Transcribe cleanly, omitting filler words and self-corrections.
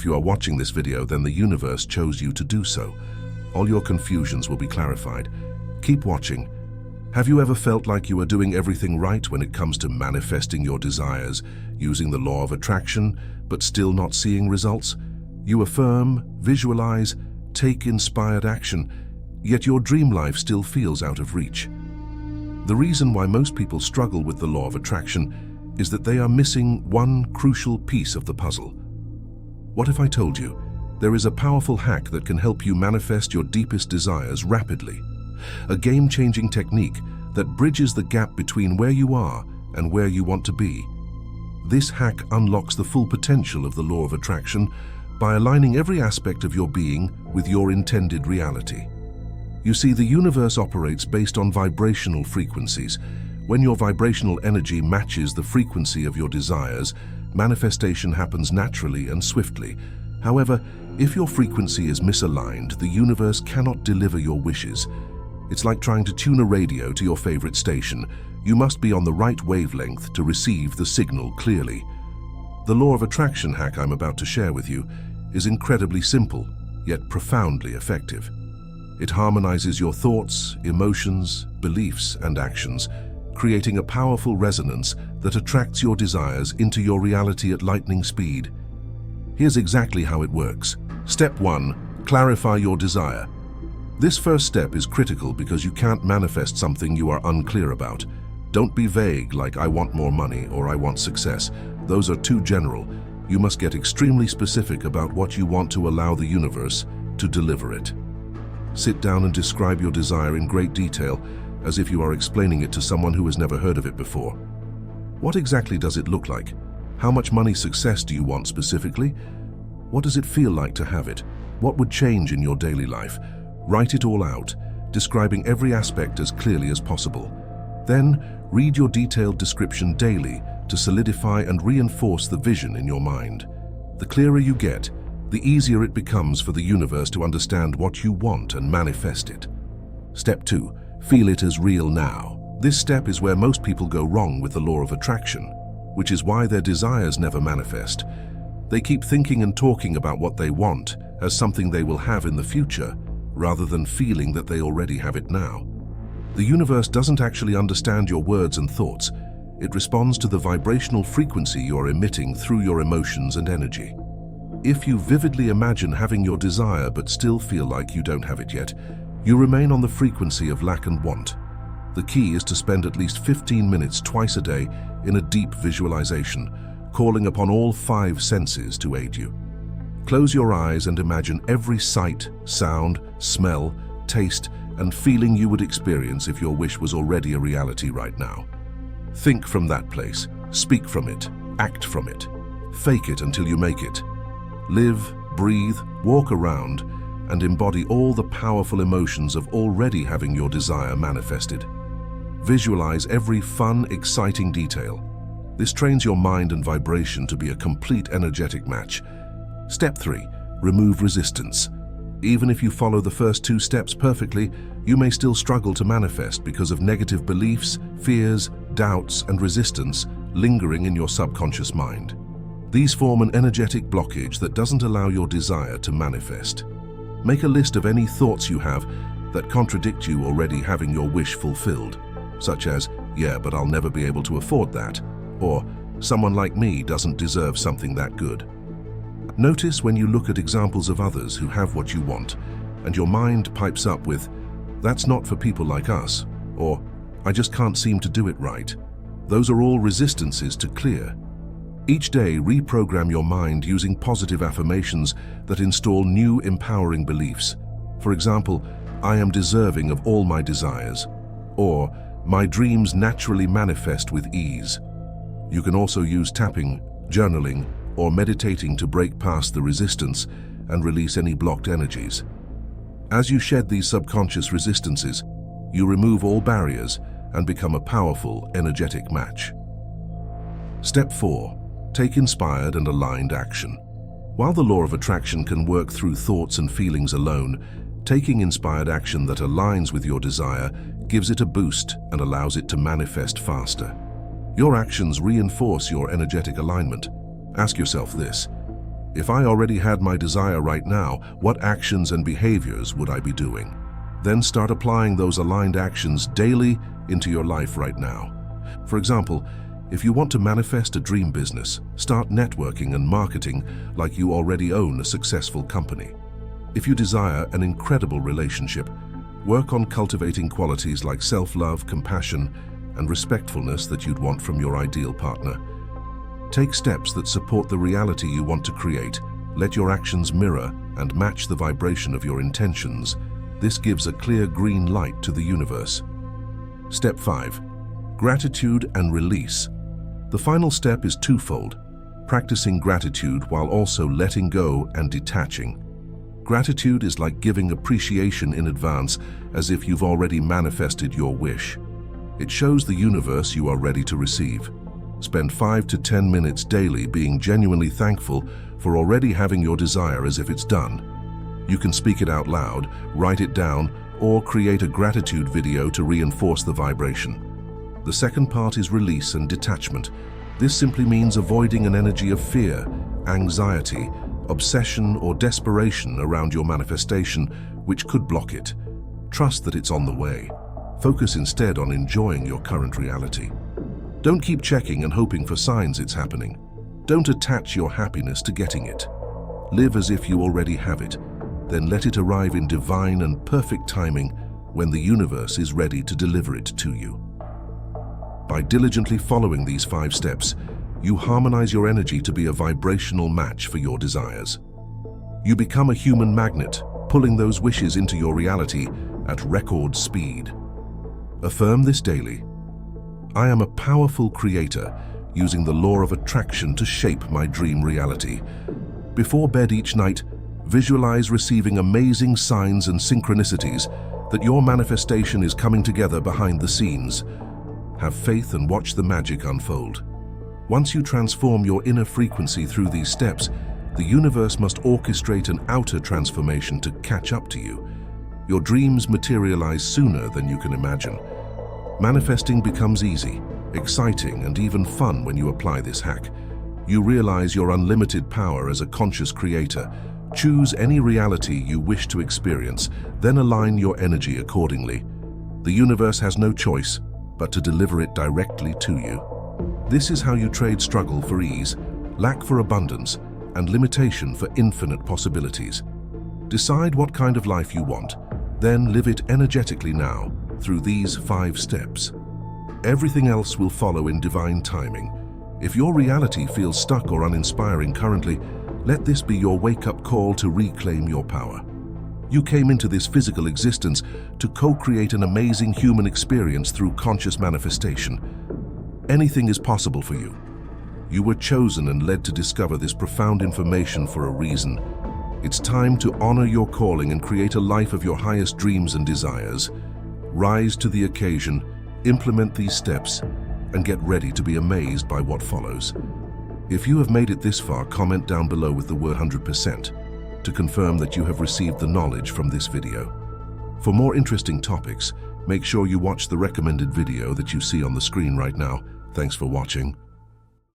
If you are watching this video, then the universe chose you to do so. All your confusions will be clarified. Keep watching. Have you ever felt like you are doing everything right when it comes to manifesting your desires, using the law of attraction, but still not seeing results? You affirm, visualize, take inspired action, yet your dream life still feels out of reach. The reason why most people struggle with the law of attraction is that they are missing one crucial piece of the puzzle. What if I told you there is a powerful hack that can help you manifest your deepest desires rapidly? A game-changing technique that bridges the gap between where you are and where you want to be. This hack unlocks the full potential of the law of attraction by aligning every aspect of your being with your intended reality. You see, the universe operates based on vibrational frequencies. When your vibrational energy matches the frequency of your desires, manifestation happens naturally and swiftly. However, if your frequency is misaligned, the universe cannot deliver your wishes. It's like trying to tune a radio to your favorite station. You must be on the right wavelength to receive the signal clearly. The law of attraction hack I'm about to share with you is incredibly simple, yet profoundly effective. It harmonizes your thoughts, emotions, beliefs, and actions, creating a powerful resonance that attracts your desires into your reality at lightning speed. Here's exactly how it works. Step 1. Clarify your desire. This first step is critical because you can't manifest something you are unclear about. Don't be vague like "I want more money" or "I want success." Those are too general. You must get extremely specific about what you want to allow the universe to deliver it. Sit down and describe your desire in great detail, as if you are explaining it to someone who has never heard of it before. What exactly does it look like? How much money success do you want specifically? What does it feel like to have it? What would change in your daily life? Write it all out, describing every aspect as clearly as possible. Then, read your detailed description daily to solidify and reinforce the vision in your mind. The clearer you get, the easier it becomes for the universe to understand what you want and manifest it. Step 2. Feel it as real now. This step is where most people go wrong with the law of attraction, which is why their desires never manifest. They keep thinking and talking about what they want as something they will have in the future, rather than feeling that they already have it now. The universe doesn't actually understand your words and thoughts. It responds to the vibrational frequency you're emitting through your emotions and energy. If you vividly imagine having your desire but still feel like you don't have it yet, you remain on the frequency of lack and want. The key is to spend at least 15 minutes twice a day in a deep visualization, calling upon all 5 senses to aid you. Close your eyes and imagine every sight, sound, smell, taste, and feeling you would experience if your wish was already a reality right now. Think from that place, speak from it, act from it. Fake it until you make it. Live, breathe, walk around, and embody all the powerful emotions of already having your desire manifested. Visualize every fun, exciting detail. This trains your mind and vibration to be a complete energetic match. Step 3. Remove resistance. Even if you follow the first 2 steps perfectly, you may still struggle to manifest because of negative beliefs, fears, doubts, and resistance lingering in your subconscious mind. These form an energetic blockage that doesn't allow your desire to manifest. Make a list of any thoughts you have that contradict you already having your wish fulfilled, such as, "Yeah, but I'll never be able to afford that," or "Someone like me doesn't deserve something that good." Notice when you look at examples of others who have what you want, and your mind pipes up with, "That's not for people like us," or "I just can't seem to do it right." Those are all resistances to clear. Each day, reprogram your mind using positive affirmations that install new empowering beliefs. For example, "I am deserving of all my desires," or "My dreams naturally manifest with ease." You can also use tapping, journaling, or meditating to break past the resistance and release any blocked energies. As you shed these subconscious resistances, you remove all barriers and become a powerful, energetic match. Step 4. Take inspired and aligned action. While the law of attraction can work through thoughts and feelings alone, taking inspired action that aligns with your desire gives it a boost and allows it to manifest faster. Your actions reinforce your energetic alignment. Ask yourself this: If I already had my desire right now, what actions and behaviors would I be doing? Then start applying those aligned actions daily into your life right now. For example, if you want to manifest a dream business, start networking and marketing like you already own a successful company. If you desire an incredible relationship, work on cultivating qualities like self-love, compassion, and respectfulness that you'd want from your ideal partner. Take steps that support the reality you want to create. Let your actions mirror and match the vibration of your intentions. This gives a clear green light to the universe. Step 5. Gratitude and release. The final step is twofold, practicing gratitude while also letting go and detaching. Gratitude is like giving appreciation in advance, as if you've already manifested your wish. It shows the universe you are ready to receive. Spend 5 to 10 minutes daily being genuinely thankful for already having your desire as if it's done. You can speak it out loud, write it down, or create a gratitude video to reinforce the vibration. The second part is release and detachment. This simply means avoiding an energy of fear, anxiety, obsession, or desperation around your manifestation, which could block it. Trust that it's on the way. Focus instead on enjoying your current reality. Don't keep checking and hoping for signs it's happening. Don't attach your happiness to getting it. Live as if you already have it, then let it arrive in divine and perfect timing when the universe is ready to deliver it to you. By diligently following these 5 steps, you harmonize your energy to be a vibrational match for your desires. You become a human magnet, pulling those wishes into your reality at record speed. Affirm this daily. I am a powerful creator, using the law of attraction to shape my dream reality. Before bed each night, visualize receiving amazing signs and synchronicities that your manifestation is coming together behind the scenes. Have faith and watch the magic unfold. Once you transform your inner frequency through these steps, the universe must orchestrate an outer transformation to catch up to you. Your dreams materialize sooner than you can imagine. Manifesting becomes easy, exciting, and even fun when you apply this hack. You realize your unlimited power as a conscious creator. Choose any reality you wish to experience, then align your energy accordingly. The universe has no choice but to deliver it directly to you. This is how you trade struggle for ease, lack for abundance, and limitation for infinite possibilities. Decide what kind of life you want, then live it energetically now through these 5 steps. Everything else will follow in divine timing. If your reality feels stuck or uninspiring currently, let this be your wake-up call to reclaim your power. You came into this physical existence to co-create an amazing human experience through conscious manifestation. Anything is possible for you. You were chosen and led to discover this profound information for a reason. It's time to honor your calling and create a life of your highest dreams and desires. Rise to the occasion, implement these steps, and get ready to be amazed by what follows. If you have made it this far, comment down below with the word 100% to confirm that you have received the knowledge from this video. For more interesting topics, make sure you watch the recommended video that you see on the screen right now. Thanks for watching.